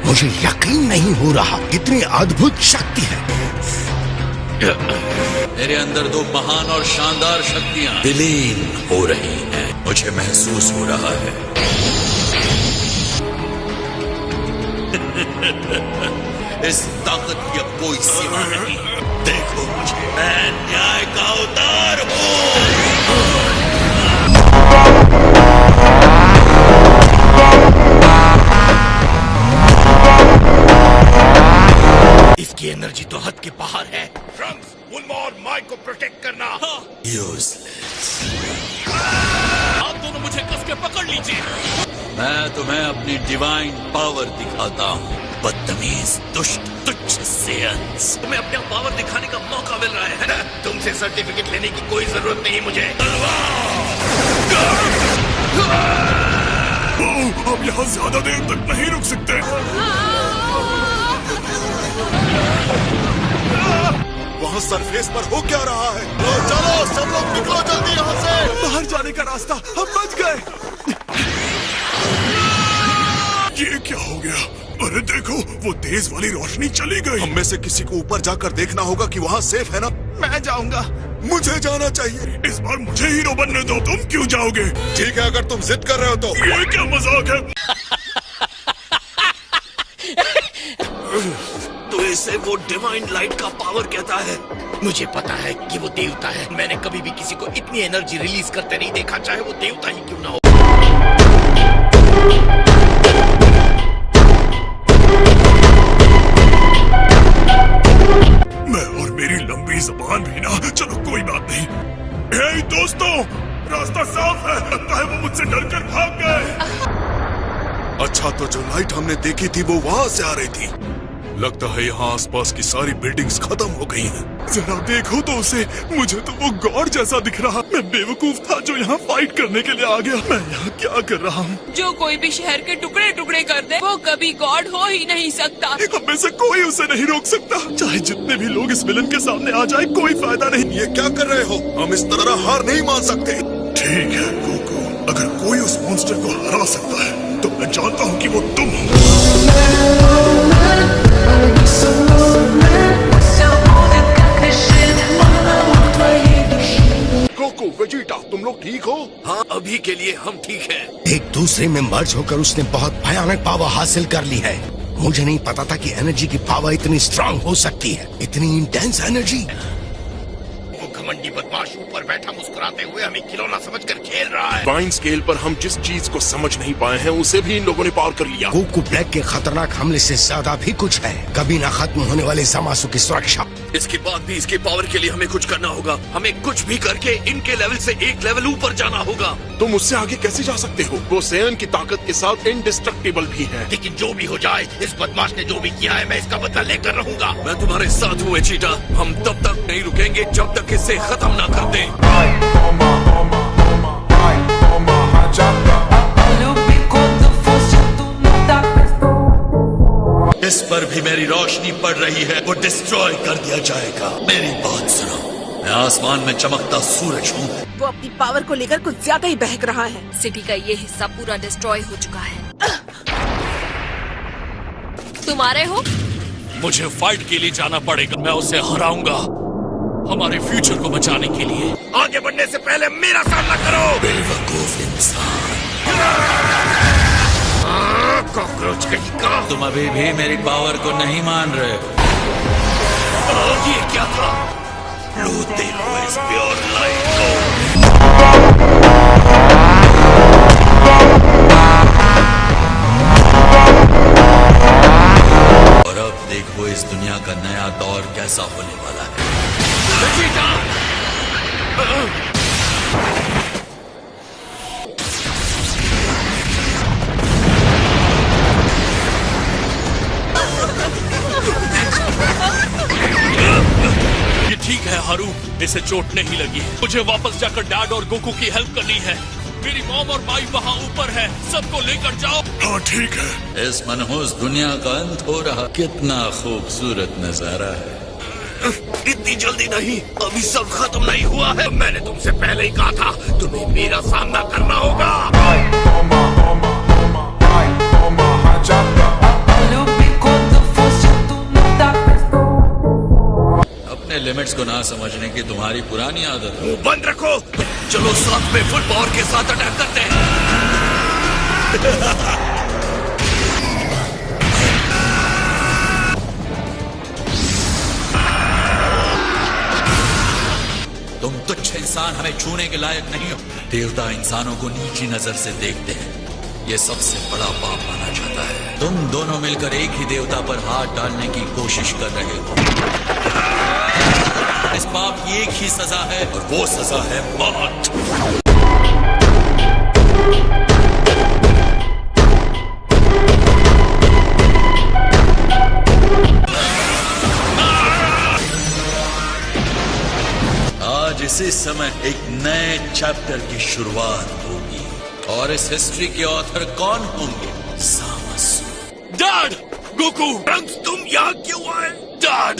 मुझे यकीन नहीं हो रहा, इतनी अद्भुत शक्ति है। मेरे अंदर दो महान और शानदार शक्तियां विलीन हो रही हैं। मुझे महसूस हो रहा है। इस ताकत की अब कोई सीमा नहीं। देखो मुझे, मैं न्याय का अवतार हूँ। इसकी एनर्जी तो हद के बाहर है। ट्रंक्स, वुल्मा और माइक को प्रोटेक्ट करना। यूजलेस। आप दोनों मुझे कस के पकड़ लीजिए। मैं तुम्हें अपनी डिवाइन पावर दिखाता हूँ। बदतमीज, दुष्ट, तुच्छ सेयंस। तुम्हें अपना पावर दिखाने का मौका मिल रहा है ना? तुमसे सर्टिफिकेट लेने की कोई जरूरत नहीं मुझे। अब यहाँ ज्यादा देर तक नहीं रुक सकते। वहाँ सरफेस पर हो क्या रहा है? चलो सब लोग निकलो जल्दी यहाँ से। बाहर जाने का रास्ता, हम बच गए। ये क्या हो गया? अरे देखो, वो तेज वाली रोशनी चली गई। हम में से किसी को ऊपर जाकर देखना होगा कि वहाँ सेफ है ना। मैं जाऊंगा। मुझे जाना चाहिए। इस बार मुझे हीरो बनने दो। तुम क्यों जाओगे? ठीक है, अगर तुम जिद कर रहे हो तो। ये क्या मजाक है? तो इसे वो डिवाइन लाइट का पावर कहता है। मुझे पता है कि वो देवता है। मैंने कभी भी किसी को इतनी एनर्जी रिलीज करते नहीं देखा, चाहे वो देवता ही क्यों ना हो। मैं और मेरी लंबी जबान भी ना। चलो कोई बात नहीं। हे दोस्तों, रास्ता साफ है। लगता है वो मुझसे डरकर भाग गए। अच्छा, तो जो लाइट हमने देखी थी वो वहाँ से आ रही थी। लगता है यहाँ आसपास की सारी बिल्डिंग्स खत्म हो गई हैं। जरा देखो तो उसे। मुझे तो वो गॉड जैसा दिख रहा। मैं बेवकूफ था जो यहाँ फाइट करने के लिए आ गया। मैं यहाँ क्या कर रहा हूँ? जो कोई भी शहर के टुकड़े टुकड़े कर दे, वो कभी गॉड हो ही नहीं सकता। हम में से कोई उसे नहीं रोक सकता। चाहे जितने भी लोग इस विलन के सामने आ जाए, कोई फायदा नहीं। ये क्या कर रहे हो? हम इस तरह हार नहीं मान सकते। ठीक है गोकू, अगर कोई उस मॉन्स्टर को हरा सकता है तो मैं जानता हूँ कि वो तुम हो। गोकू, वेजिटा, तुम लोग ठीक हो? हाँ, अभी के लिए हम ठीक हैं। एक दूसरे में मर्ज होकर उसने बहुत भयानक पावर हासिल कर ली है। मुझे नहीं पता था कि एनर्जी की पावर इतनी स्ट्रांग हो सकती है, इतनी इंटेंस एनर्जी। वो घमंडी बदमाश ऊपर बैठा मुस्कुराते हुए हमें खिलौना समझकर खेल रहा है। डिवाइन स्केल पर हम जिस चीज को समझ नहीं पाए हैं, उसे भी इन लोगों ने पार कर लिया। गोकू ब्लैक के खतरनाक हमले से ज्यादा भी कुछ है। कभी ना खत्म होने वाले समासु की सुरक्षा। इसके बाद भी इसकी पावर के लिए हमें कुछ करना होगा। हमें कुछ भी करके इनके लेवल से एक लेवल ऊपर जाना होगा। तुम उससे आगे कैसे जा सकते हो? वो सेयन की ताकत के साथ इंडिस्ट्रक्टिबल भी है। लेकिन जो भी हो जाए, इस बदमाश ने जो भी किया है, मैं इसका बदला लेकर रहूंगा। मैं तुम्हारे साथ हूँ वेजिटा। हम तब तक नहीं रुकेंगे जब तक इसे खत्म ना कर दें। इस पर भी मेरी रोशनी पड़ रही है। वो डिस्ट्रॉय कर दिया जाएगा। मेरी बात सुनो, मैं आसमान में चमकता सूरज हूँ। वो अपनी पावर को लेकर कुछ ज्यादा ही बहक रहा है। सिटी का ये हिस्सा पूरा डिस्ट्रॉय हो चुका है। तुम आ रहे हो? मुझे फाइट के लिए जाना पड़ेगा। मैं उसे हराऊंगा, हमारे फ्यूचर को बचाने के लिए। आगे बढ़ने से पहले मेरा सामना करो। बेवकूफ इंसान। कॉकरोच कहीं का। तुम अभी भी मेरी पावर को नहीं मान रहे। ये क्या था? लूटे लो इस प्योर लाइट को। और अब देखो इस दुनिया का नया दौर कैसा होने वाला है। ये ठीक है हारू, इसे चोट नहीं लगी। मुझे वापस जाकर डैड और गोकू की हेल्प करनी है। मेरी मॉम और माई वहाँ ऊपर है, सबको लेकर जाओ। हाँ ठीक है। इस मनहूस दुनिया का अंत हो रहा। कितना खूबसूरत नजारा है। इतनी जल्दी नहीं, अभी सब खत्म नहीं हुआ है। मैंने तुमसे पहले ही कहा था, तुम्हें मेरा सामना करना होगा। लिमिट्स को ना समझने की तुम्हारी पुरानी आदत है। मुंह बंद रखो। चलो साथ में फुल पावर के साथ अटैक करते हैं। तुम तुच्छ इंसान हमें छूने के लायक नहीं हो। देवता इंसानों को नीची नजर से देखते हैं, ये सबसे बड़ा पाप माना जाता है। तुम दोनों मिलकर एक ही देवता पर हाथ डालने की कोशिश कर रहे हो। इस पाप की एक ही सजा है और वो सजा है मौत। आज इसी समय एक नए चैप्टर की शुरुआत होगी और इस हिस्ट्री के ऑथर कौन होंगे? सामासु। डैड, गोकू, ट्रंक्स, तुम यहाँ क्यों आए? डैड,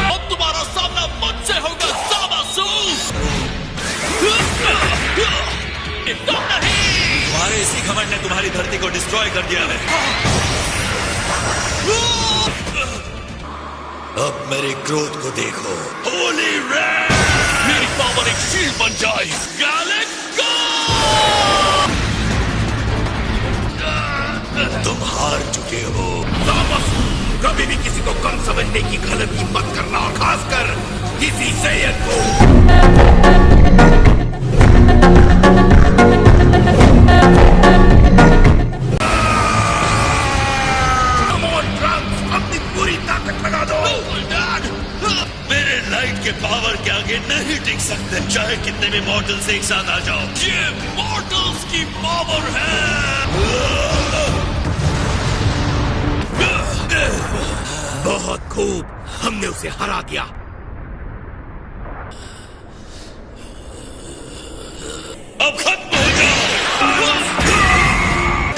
अब तुम्हारा सामना मुझसे होगा सामासु। तुम नहीं। तुम्हारे इसी घमंड ने तुम्हारी धरती को डिस्ट्रॉय कर दिया है। अब मेरे क्रोध को देखो। होली रेड! मेरी पावर एक शील्ड बन जाए। गैलेक्स तुम हार चुके हो। सामासु, कभी भी किसी को कम समझने की गलती मत करना, और खासकर किसी सैयद को। अपनी पूरी ताकत लगा दो। मेरे लाइट के पावर के आगे नहीं टिक सकते, चाहे कितने भी मॉडल्स एक साथ आ जाओ। ये मॉडल्स की पावर है। बहुत खूब, हमने उसे हरा दिया। अब खत्म हो जाओ।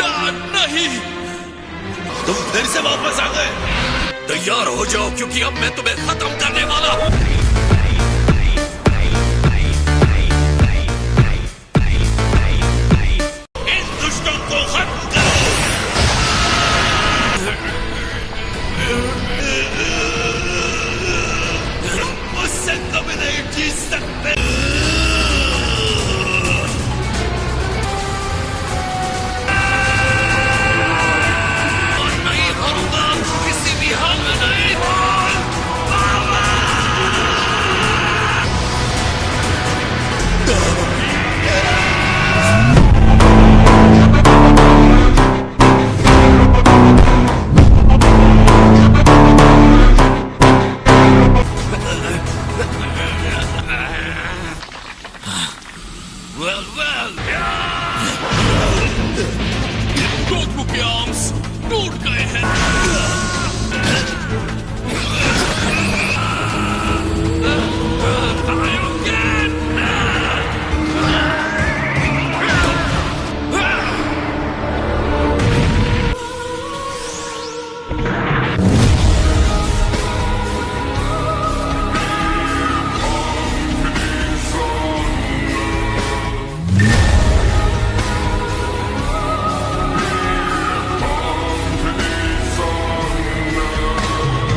डैड, नहीं। तुम फिर से वापस आ गए। तैयार हो जाओ, क्योंकि अब मैं तुम्हें खत्म करने वाला हूँ। इन दुष्टों को खत्म करो। मुझसे कभी नहीं जीत सकते। और नहीं हारूंगा, किसी भी हाल में नहीं। गोकू के आर्म्स टूट गए हैं।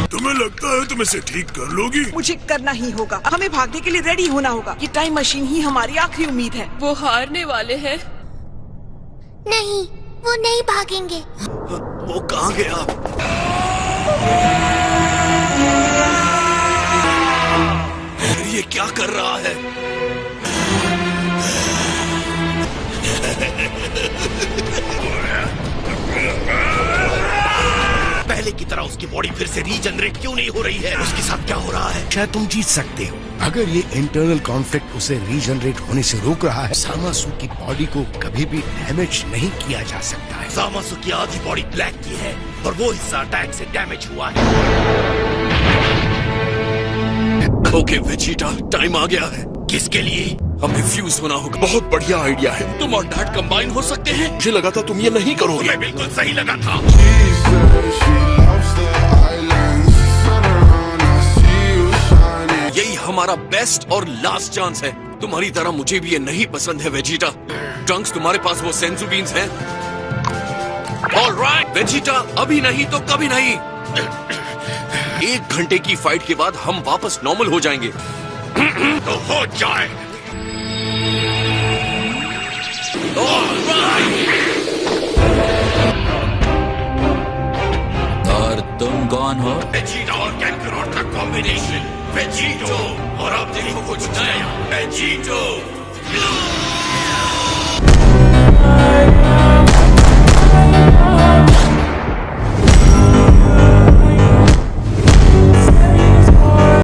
तुम्हें लगता है तुम इसे ठीक कर लोगी? मुझे करना ही होगा। हमें भागने के लिए रेडी होना होगा। ये टाइम मशीन ही हमारी आखिरी उम्मीद है। वो हारने वाले हैं। नहीं, वो नहीं भागेंगे। वो कहाँ गया? ये क्या कर रहा है? पहले की तरह उसकी बॉडी फिर से रीजनरेट क्यों नहीं हो रही है? उसके साथ क्या हो रहा है? शायद तुम जीत सकते हो अगर ये इंटरनल कॉन्फ्लिक्ट उसे रीजनरेट होने से रोक रहा है। सामासु की बॉडी को कभी भी डैमेज नहीं किया जा सकता है। सामासु की आधी बॉडी ब्लैक की है और वो हिस्सा अटैक से डैमेज हुआ है। ओके वेजिटा, टाइम आ गया है। किसके लिए? हमें फ्यूज होना होगा। बहुत बढ़िया आइडिया है। तुम और डैड कंबाइन हो सकते हैं। मुझे लगा था तुम ये नहीं करोगे। तुम्हें बिल्कुल सही लगा था। यही हमारा बेस्ट और लास्ट चांस है। तुम्हारी तरह मुझे भी ये नहीं पसंद है वेजिटा। ट्रंक्स, तुम्हारे पास वो सेंसू बीन्स हैं? ऑलराइट वेजिटा, अभी नहीं तो कभी नहीं। 1 घंटे की फाइट के बाद हम वापस नॉर्मल हो जाएंगे। तो हो जाए। और तुम कौन हो? वेजीटा और कैनकरॉट का कॉम्बिनेशन वेजीटो। और अब देखो कुछ नया वेजीटो।